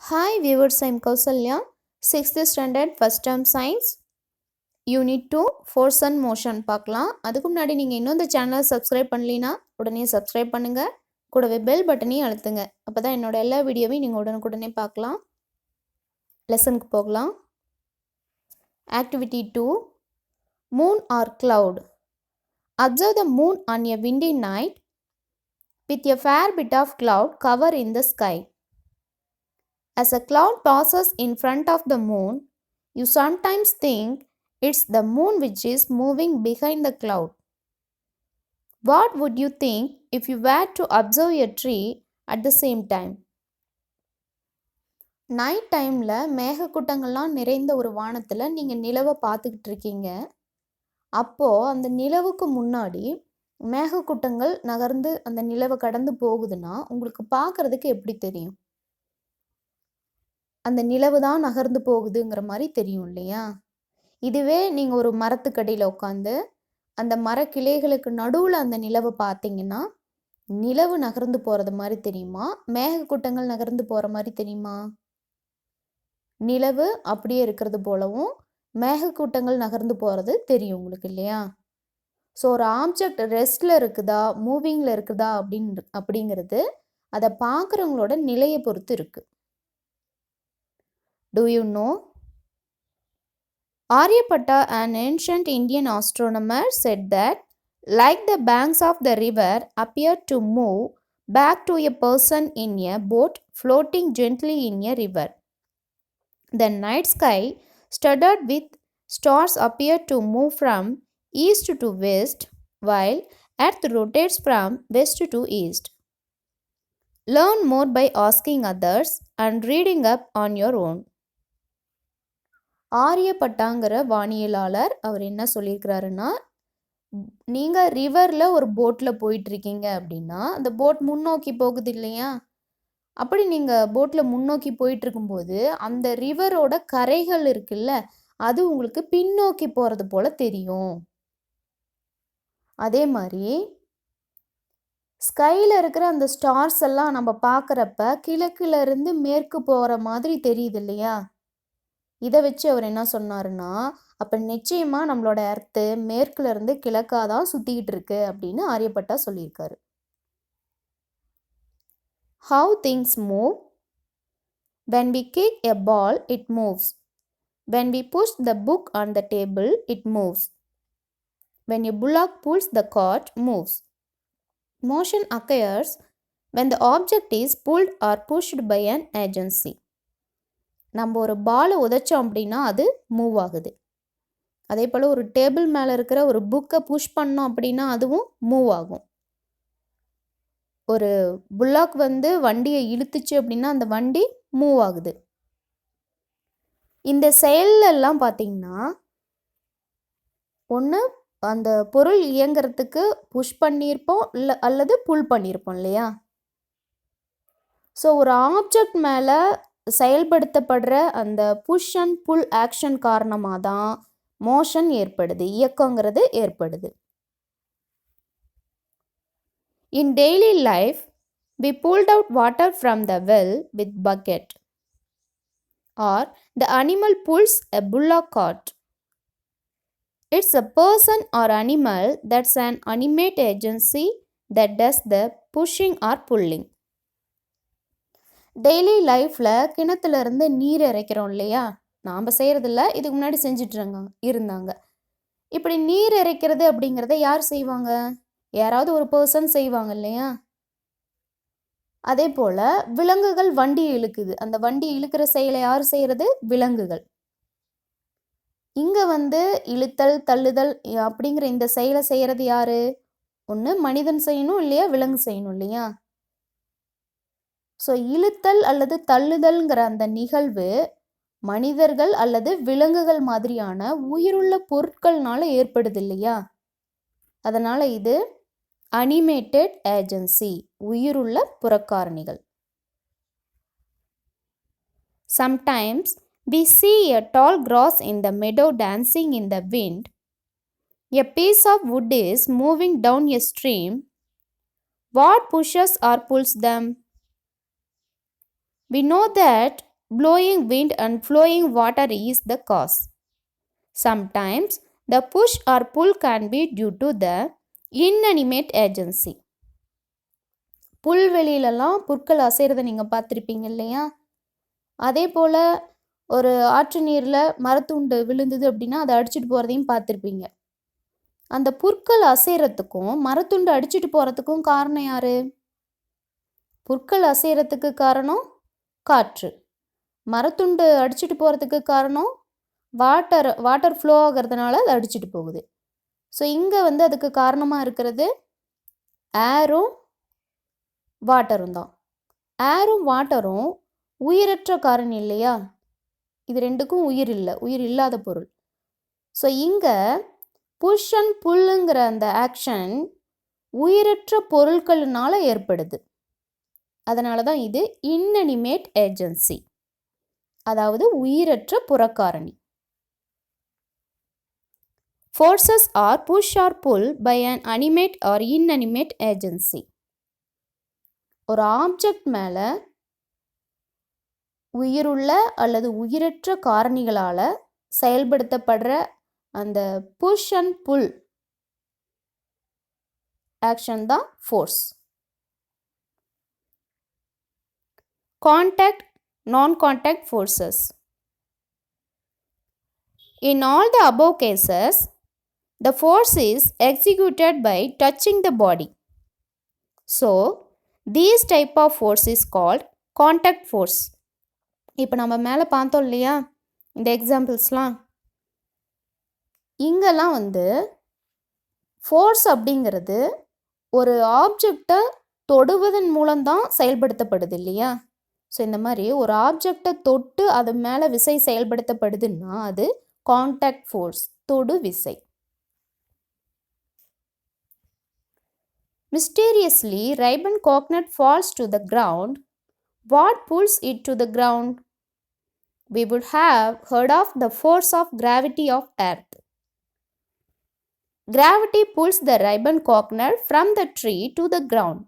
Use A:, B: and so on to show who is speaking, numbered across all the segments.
A: Hi viewers, I'm Kausalya, 6th standard first term science, unit 2 force and motion பார்க்கலாம். அதுக்கு முன்னாடி நீங்கள் இன்னும் இந்த சேனலை சப்ஸ்கிரைப் பண்ணலினா உடனே சப்ஸ்கிரைப் பண்ணுங்கள், கூடவே பெல் பட்டனையும் அழுத்துங்க. அப்போ தான் என்னோட எல்லா வீடியோவையும் நீங்கள் உடனுக்குடனே பார்க்கலாம். லெசனுக்கு போகலாம். Activity 2, Moon or Cloud. Observe the moon on a windy night with a fair bit of cloud cover in the sky. As a cloud passes in front of the moon, you sometimes think it's the moon which is moving behind the cloud. What would you think if you were to observe a tree at the same time? Night டைமில் மேகக்கூட்டங்கள்லாம் நிறைந்த ஒரு வானத்தில் நீங்கள் நிலவை பார்த்துக்கிட்டு இருக்கீங்க. அப்போது அந்த நிலவுக்கு முன்னாடி மேகக்கூட்டங்கள் நகர்ந்து அந்த நிலவை கடந்து போகுதுன்னா உங்களுக்கு பார்க்குறதுக்கு எப்படி தெரியும்? அந்த நிலவு தான் நகர்ந்து போகுதுங்கிற மாதிரி தெரியும் இல்லையா? இதுவே நீங்கள் ஒரு மரத்துக்கடியில் உட்காந்து அந்த மரக்கிளைகளுக்கு நடுவில் அந்த நிலவை பார்த்தீங்கன்னா நிலவு நகர்ந்து போகிறது மாதிரி தெரியுமா, மேகக்கூட்டங்கள் நகர்ந்து போகிற மாதிரி தெரியுமா? நிலவு அப்படியே இருக்கிறது போலவும் மேகக்கூட்டங்கள் நகர்ந்து போகிறது தெரியும் உங்களுக்கு இல்லையா? ஸோ ஒரு ஆப்ஜெக்ட் ரெஸ்டில் இருக்குதா மூவிங்கில் இருக்குதா அப்படிங்கிறது அதை பார்க்குறவங்களோட நிலையை பொறுத்து இருக்குது. Do you know? Aryabhatta, an ancient Indian astronomer, said that like the banks of the river appear to move back to a person in a boat floating gently in a river, the night sky studded with stars appear to move from east to west, while earth rotates from west to east. Learn more by asking others and reading up on your own. ஆரியப்பட்டாங்கிற வானியலாளர் அவர் என்ன சொல்லியிருக்கிறாருன்னா, நீங்கள் ரிவரில் ஒரு போட்டில் போயிட்டுருக்கீங்க அப்படின்னா அந்த boat முன்னோக்கி போகுது இல்லையா? அப்படி நீங்கள் போட்டில் முன்னோக்கி போயிட்டுருக்கும்போது அந்த ரிவரோட கரைகள் இருக்குல்ல, அது உங்களுக்கு பின்னோக்கி போகிறது போல் தெரியும். அதே மாதிரி ஸ்கையில் இருக்கிற அந்த ஸ்டார்ஸ் எல்லாம் நம்ம பார்க்குறப்ப கிழக்குலேருந்து மேற்கு போகிற மாதிரி தெரியுது இல்லையா? இதை வச்சு அவர் என்ன சொன்னாருன்னா, அப்போ நிச்சயமாக நம்மளோட எர்த்து மேற்குலேருந்து கிழக்காக தான் சுற்றிக்கிட்டு இருக்கு அப்படின்னு ஆரியப்பட்டா சொல்லியிருக்காரு. How things move. When we kick a ball, it moves. When we push the book on the table, it moves. When a bullock pulls the cart, moves. Motion occurs when the object is pulled or pushed by an agency. நம்ம ஒரு பாலை உதைச்சோம் அப்படின்னா அது move ஆகுது. அதே போல் ஒரு table மேலே இருக்கிற ஒரு புக்கை புஷ் பண்ணோம் அப்படின்னா அதுவும் மூவ் ஆகும். ஒரு புல்லாக் வண்டியை இழுத்துச்சு அப்படின்னா அந்த வண்டி மூவ் ஆகுது. இந்த செயலெல்லாம் பார்த்திங்கன்னா ஒன்று அந்த பொருள் இயங்கிறதுக்கு புஷ் பண்ணியிருப்போம் இல்லை அல்லது புல் பண்ணியிருப்போம் இல்லையா? ஸோ ஒரு ஆப்ஜெக்ட் மேலே செயல்படுத்தப்படுற அந்த புஷ் அண்ட் புல் ஆக்ஷன் காரணமாக தான் மோஷன் ஏற்படுது, இயக்கங்கிறது ஏற்படுது. In daily life, we pulled out water from the well with bucket, or the animal pulls a bullock cart. It's a person or animal that's an animate agency that does the pushing or pulling. Daily லைஃப்பில் கிணத்துலேருந்து நீர் இறைக்கிறோம் இல்லையா? நாம் செய்கிறதில்ல, இதுக்கு முன்னாடி செஞ்சிட்டு இருந்தாங்க. இப்படி நீர் இறைக்கிறது அப்படிங்கிறத யார் செய்வாங்க? யாராவது ஒரு பர்சன் செய்வாங்க இல்லையா? அதே போல் விலங்குகள் வண்டி இழுக்குது, அந்த வண்டி இழுக்கிற செயலை யார் செய்கிறது? விலங்குகள். இங்கே இழுத்தல் தள்ளுதல் அப்படிங்கிற இந்த செயலை செய்கிறது யார்? ஒன்று மனிதன் செய்யணும் இல்லையா, விலங்கு செய்யணும் இல்லையா? ஸோ இழுத்தல் அல்லது தள்ளுதல்ங்கிற அந்த நிகழ்வு மனிதர்கள் அல்லது விலங்குகள் மாதிரியான உயிருள்ள பொருட்கள்னால ஏற்படுது இல்லையா? அதனால் இது அனிமேட்டட் ஏஜென்சி, உயிருள்ள புறக்காரணிகள். Sometimes we see a tall grass in the meadow dancing in the wind. A piece of wood is moving down a stream. What pushes or pulls them? We know that blowing wind and flowing water is the cause. Sometimes the push or pull can be due to the inanimate agency. புல்வெளியிலலாம் புற்கள் அசைறதை நீங்கள் பார்த்துருப்பீங்க இல்லையா? அதே போல் ஒரு ஆற்று நீரில் மரத்துண்டு விழுந்தது அப்படின்னா அதை அடிச்சுட்டு போகிறதையும் பார்த்துருப்பீங்க. அந்த புற்கள் அசைறதுக்கும் மரத்துண்டு அடிச்சுட்டு போகிறதுக்கும் காரணம் யார்? புற்கள் அசைறதுக்கு காரணம் காற்று, மரத்துண்டு அடிச்சுட்டு போகிறதுக்கு காரணம் வாட்டர் ஃப்ளோ ஆகிறதுனால அது அடிச்சுட்டு போகுது. ஸோ இங்கே அதுக்கு காரணமாக இருக்கிறது ஏரும் வாட்டரும் தான். ஏரும் வாட்டரும் உயிரற்ற காரணி இல்லையா? இது ரெண்டுக்கும் உயிர் இல்லை, உயிர் இல்லாத பொருள். ஸோ இங்கே புஷ் அண்ட் புல்லுங்கிற அந்த ஆக்ஷன் உயிரற்ற பொருட்களினால ஏற்படுது. அதனால தான் இது இன்அனிமேட் ஏஜென்சி, அதாவது உயிரற்ற புறக்காரணி. Forces are push or pull by an animate or inanimate agency. ஒரு ஆப்ஜெக்ட் மேலே உயிருள்ள அல்லது உயிரற்ற காரணிகளால் செயல்படுத்தப்படுற அந்த புஷ் அண்ட் புல் ஆக்ஷன் தான் force. Contact, non-contact forces. In all the above cases, the force is executed by touching the body. So, these type of force is called contact force. இப்போ நம்ம மேலே பார்த்தோம் இல்லையா இந்த எக்ஸாம்பிள்ஸ்லாம், இங்கெல்லாம் ஃபோர்ஸ் அப்படிங்கிறது ஒரு ஆப்ஜெக்டை தொடுவதன் மூலம்தான் செயல்படுத்தப்படுது இல்லையா? ஸோ இந்த மாதிரி ஒரு ஆப்ஜெக்டை தொட்டு அது மேலே விசை செயல்படுத்தப்படுதுன்னா அது கான்டாக்ட் ஃபோர்ஸ், தொடு விசை. Mysteriously, ribbon coconut falls to the ground. What pulls it to the ground? We would have heard of the force of gravity of earth. Gravity pulls the ribbon coconut from the tree to the ground.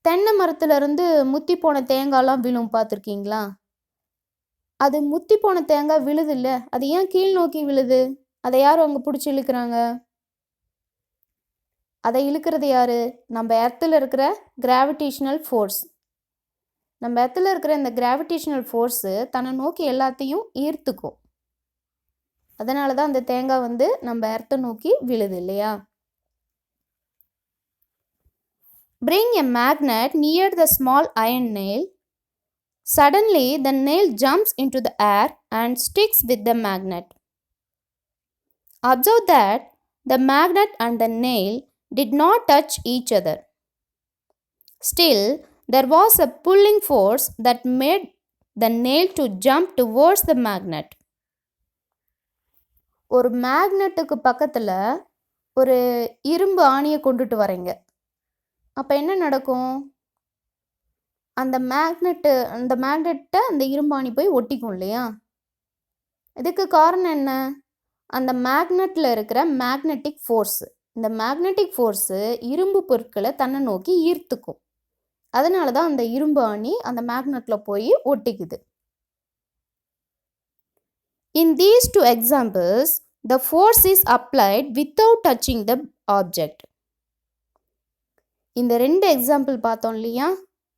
A: தென்னை மரத்துலேருந்து முத்தி போன தேங்காய்லாம் விழும் பார்த்துருக்கீங்களா? அது முத்தி போன தேங்காய் விழுது இல்லை, அது ஏன் கீழ் நோக்கி விழுது? அதை யாரும் அங்கே பிடிச்சி இழுக்கிறாங்க? அதை இழுக்கிறது யார்? நம்ம எர்த்தில் இருக்கிற கிராவிடேஷனல் ஃபோர்ஸ். நம்ம எர்த்தில் இருக்கிற இந்த கிராவிடேஷனல் ஃபோர்ஸு தன்னை நோக்கி எல்லாத்தையும் ஈர்த்துக்கும். அதனால தான் அந்த தேங்காய் நம்ம எர்த்தை நோக்கி விழுது இல்லையா? Bring a magnet near the small iron nail. Suddenly, the nail jumps into the air and sticks with the magnet. Observe that the magnet and the nail did not touch each other. Still, there was a pulling force that made the nail to jump towards the magnet. ஒரு மேக்னெட்டுக்கு பக்கத்தில் ஒரு இரும்பு ஆணியை கொண்டுட்டு வரீங்க. அப்போ என்ன நடக்கும்? அந்த மேக்னெட்டை அந்த இரும்பு ஆணி போய் ஒட்டிக்கும் இல்லையா? இதுக்கு காரணம் என்ன? அந்த மேக்னெட்டில் இருக்கிற மேக்னெட்டிக் ஃபோர்ஸு. இந்த மேக்னெட்டிக் ஃபோர்ஸு இரும்பு பொருட்களை தன்னை நோக்கி ஈர்த்துக்கும். அதனால தான் அந்த இரும்பு ஆணி அந்த மேக்னெட்டில் போய் ஒட்டிக்குது. In these two examples, the force is applied without touching the object. இந்த ரெண்டு எக்ஸாம்பிள் பார்த்தோம் இல்லையா?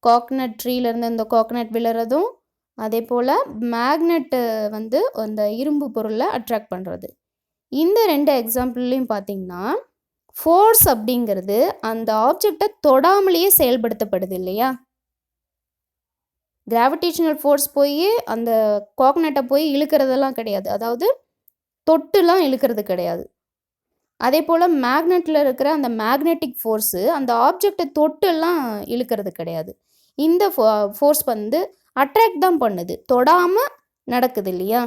A: கோகனட் ட்ரீலேருந்து இந்த கோகனட் விழுறதும், அதே போல் மேக்னெட்டு அந்த இரும்பு பொருளை அட்ராக்ட் பண்ணுறது. இந்த ரெண்டு எக்ஸாம்பிள்லையும் பார்த்தீங்கன்னா ஃபோர்ஸ் அப்படிங்கிறது அந்த ஆப்ஜெக்டை தொடாமலேயே செயல்படுத்தப்படுது இல்லையா? கிராவிடேஷனல் ஃபோர்ஸ் போய் அந்த கோகனட்டை போய் இழுக்கிறதெல்லாம் கிடையாது, அதாவது தொட்டுலாம் இழுக்கிறது கிடையாது. அதே போல் மேக்னெட்டில் இருக்கிற அந்த மேக்னெட்டிக் ஃபோர்ஸு அந்த ஆப்ஜெக்டை தொட்டுலாம் இழுக்கிறது கிடையாது. இந்த ஃபோர்ஸ் அட்ராக்ட் தான் பண்ணுது, தொடாமல் நடக்குது இல்லையா?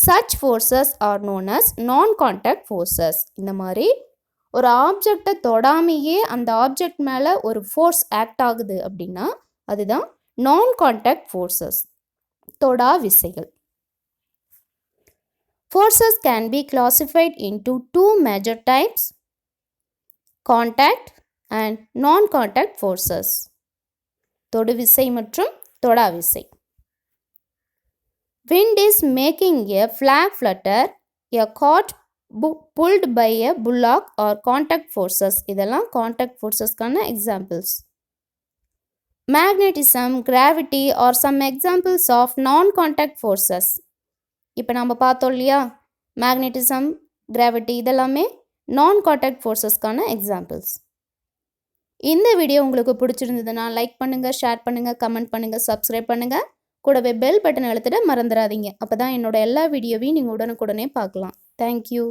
A: Such forces are known as non-contact forces. இந்த மாதிரி ஒரு ஆப்ஜெக்டை தொடாமையே அந்த ஆப்ஜெக்ட் மேலே ஒரு ஃபோர்ஸ் ஆக்ட் ஆகுது அப்படின்னா அதுதான் non-contact forces, தொடா விசைகள். Forces can be classified into two major types: contact and non-contact forces. தொடு விசை மற்றும் தொடா விசை. Wind is making a flag flutter. A cart pulled by a bullock or contact forces. இதெல்லாம் contact forcesக்கான examples. Magnetism, gravity are some examples of non-contact forces. இப்போ நம்ம பார்த்தோம் இல்லையா, magnetism, gravity இதெல்லாமே non-contact forcesக்கான examples. இந்த வீடியோ உங்களுக்கு பிடிச்சிருந்ததுன்னா லைக் பண்ணுங்கள், ஷேர் பண்ணுங்கள், கமெண்ட் பண்ணுங்கள், சப்ஸ்கிரைப் பண்ணுங்கள். கூடவே பெல் பட்டன் அழுத்திட மறந்துடாதீங்க. அப்போ தான் என்னோட எல்லா வீடியோவையும் நீங்கள் உடனுக்குடனே பார்க்கலாம். தேங்க்யூ.